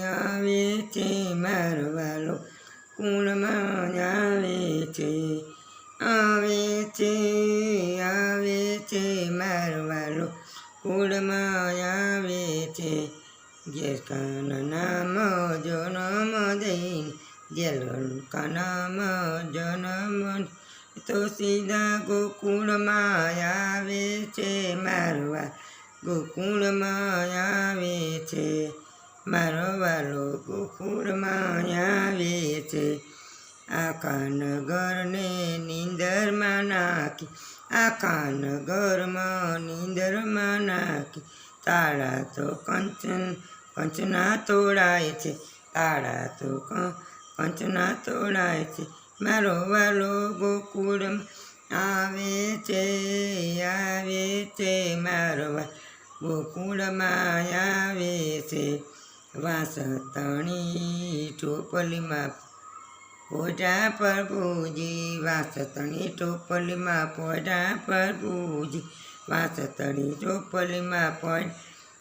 આવે છે મારો વાલો કુળમાં આવે છે મારો વાલો કુળમાં આવે છે જેઠાના નામ જન્મ દઈને જેલકા નામ જન્મ તો સીધા ગોકુળમાં આવે છે મારો વાલો ગોકુળમાં આવે છે મારો વાલો ગોકુળમાં આવે છે આખા નગરને નીંદરમાં નાખી આખા નગરમાં નીંદરમાં નાખી તાળા તો કંચના તોડાય છે તાળા તો કંચના તોડાય છે મારો વાલો ગોકુળમાં આવે છે મારો વાલો ગોકુળમાં આવે છે વાસતણી ટોપલીમાં પોઢા પ્રભુજી વાસતણી ટોપલીમાં પોઢા પ્રભુજી વાસતણી ટોપલીમાં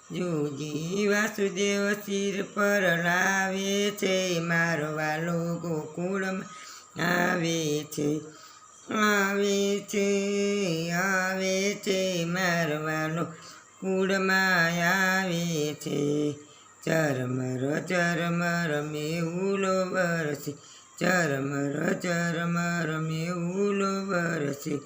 જુજી વાસુદેવ શિર પર લાવે છે મારો વાલો ગોકુળમાં આવે છે મારો વાલો કુળમાં આવે છે ચરમર મેહુલો વરસે ચરમર મેહુલો વરસે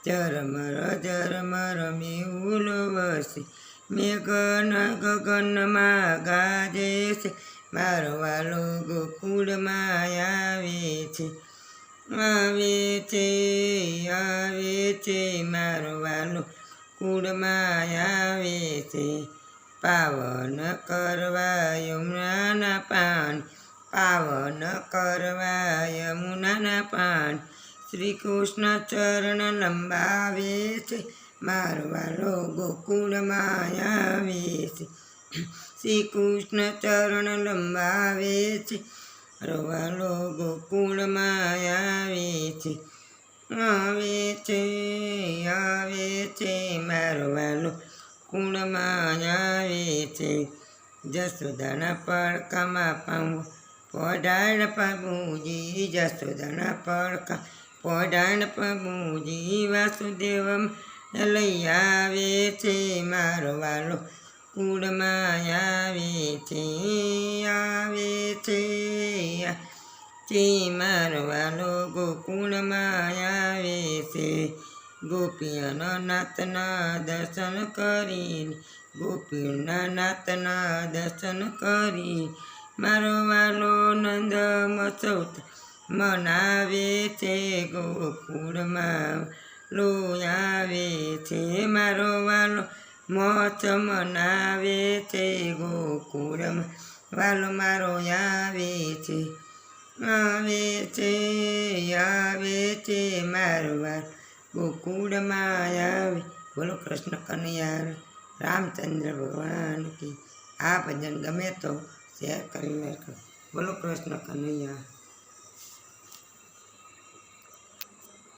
ચરમર મેહુલો વરસે મેઘન ગગનમાં ગાજે છે મારો વાલો ગોકુળમાં આવે છે મારો વાલો કુળમાં આવે છે પાવન કરવા યમુનાના પાન શ્રી કૃષ્ણ ચરણ લંબાવે છે મારો વાલો ગોકુળમાં આવે છે શ્રી કૃષ્ણ ચરણ લંબાવે છે મારો વાલો ગોકુળમાં આવે છે મારો વાલો કુળમાં આવે છે જસોદાના પડકામાં પાઉં પોઢાણ પ્રભુજી જસોદાના પડકા પોઢાણ પ્રભુજી વાસુદેવ લઈ આવે છે મારો વાલો કુળમાં આવે છે મારો વાલો ગોકુળમાં આવે છે ગોપીઓના નાથના દર્શન કરીને ગોપીઓના નાથના દર્શન કરી મારો વાલો નંદ મસોત મનાવે છે ગોકુળમાં આવે છે મારો વાલો મોચ મનાવે છે ગોકુળમાં વાલો મારો આવે છે મારો વાલો ગોકુળમાં આવે બોલો કૃષ્ણ કનૈયા રામચંદ્ર ભગવાન કી આ ભજન ગમે તો શેર કરી નાખો બોલો કૃષ્ણ કનૈયા